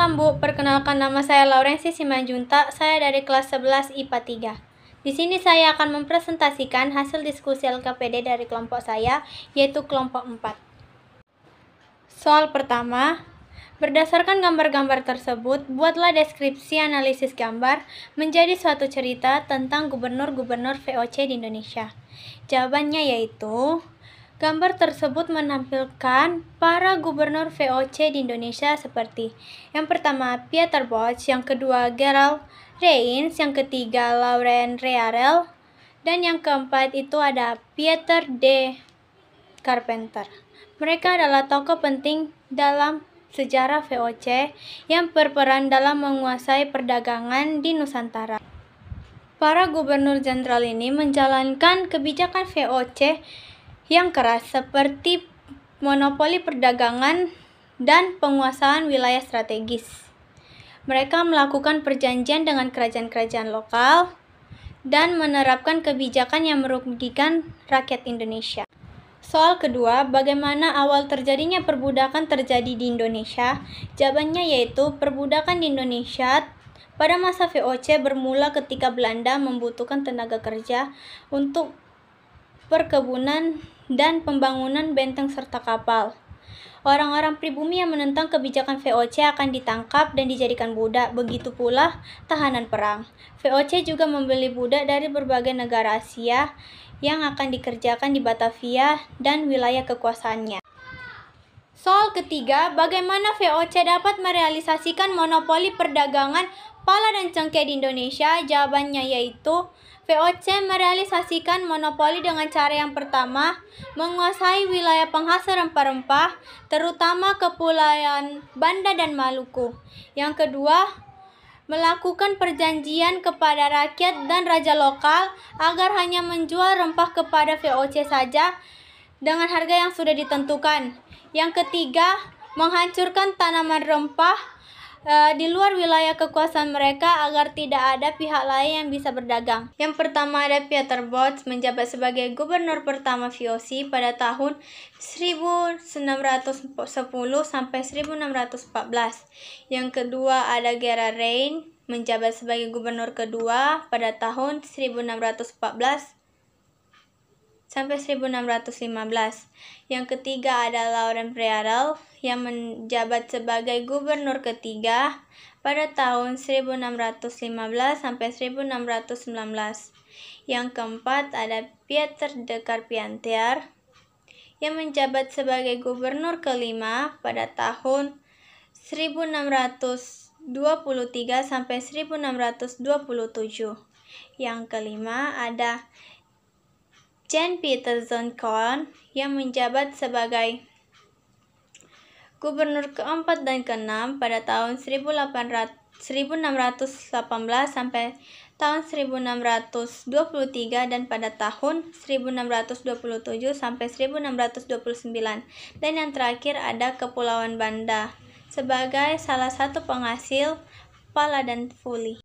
Malam Bu, perkenalkan nama saya Laurensi Simanjuntak, saya dari kelas 11 IPA 3. Di sini saya akan mempresentasikan hasil diskusi LKPD dari kelompok saya, yaitu kelompok 4. Soal pertama, berdasarkan gambar-gambar tersebut, buatlah deskripsi analisis gambar menjadi suatu cerita tentang gubernur-gubernur VOC di Indonesia. Jawabannya yaitu, gambar tersebut menampilkan para gubernur VOC di Indonesia seperti yang pertama Pieter Bosch, yang kedua Gerald Reyns, yang ketiga Laurent Rearel, dan yang keempat itu ada Pieter D. Carpenter. Mereka adalah tokoh penting dalam sejarah VOC yang berperan dalam menguasai perdagangan di Nusantara. Para gubernur jenderal ini menjalankan kebijakan VOC yang keras seperti monopoli perdagangan dan penguasaan wilayah strategis. Mereka melakukan perjanjian dengan kerajaan-kerajaan lokal dan menerapkan kebijakan yang merugikan rakyat Indonesia. Soal kedua, bagaimana awal terjadinya perbudakan terjadi di Indonesia? Jawabannya yaitu perbudakan di Indonesia pada masa VOC bermula ketika Belanda membutuhkan tenaga kerja untuk perkebunan dan pembangunan benteng serta kapal. Orang-orang pribumi yang menentang kebijakan VOC akan ditangkap dan dijadikan budak, begitu pula tahanan perang. VOC juga membeli budak dari berbagai negara Asia yang akan dikerjakan di Batavia dan wilayah kekuasaannya. Soal ketiga, bagaimana VOC dapat merealisasikan monopoli perdagangan pala dan cengkeh di Indonesia? Jawabannya yaitu, VOC merealisasikan monopoli dengan cara yang pertama, menguasai wilayah penghasil rempah-rempah, terutama Kepulauan Banda dan Maluku. Yang kedua, melakukan perjanjian kepada rakyat dan raja lokal agar hanya menjual rempah kepada VOC saja dengan harga yang sudah ditentukan. Yang ketiga, menghancurkan tanaman rempah di luar wilayah kekuasaan mereka agar tidak ada pihak lain yang bisa berdagang. Yang pertama ada Pieter Bosch, menjabat sebagai gubernur pertama VOC pada tahun 1610 sampai 1614. Yang kedua ada Gerard Reyns, menjabat sebagai gubernur kedua pada tahun 1614 sampai 1615. Yang ketiga ada Laurent Rearel, yang menjabat sebagai gubernur ketiga pada tahun 1615 sampai 1619. Yang keempat ada Pieter de Carpentier, yang menjabat sebagai gubernur kelima pada tahun 1623 sampai 1627. Yang kelima ada Jan Pieterszoon Koen, yang menjabat sebagai gubernur keempat dan keenam pada tahun 1618 sampai tahun 1623 dan pada tahun 1627 sampai 1629. Dan yang terakhir ada Kepulauan Banda sebagai salah satu penghasil pala dan fuli.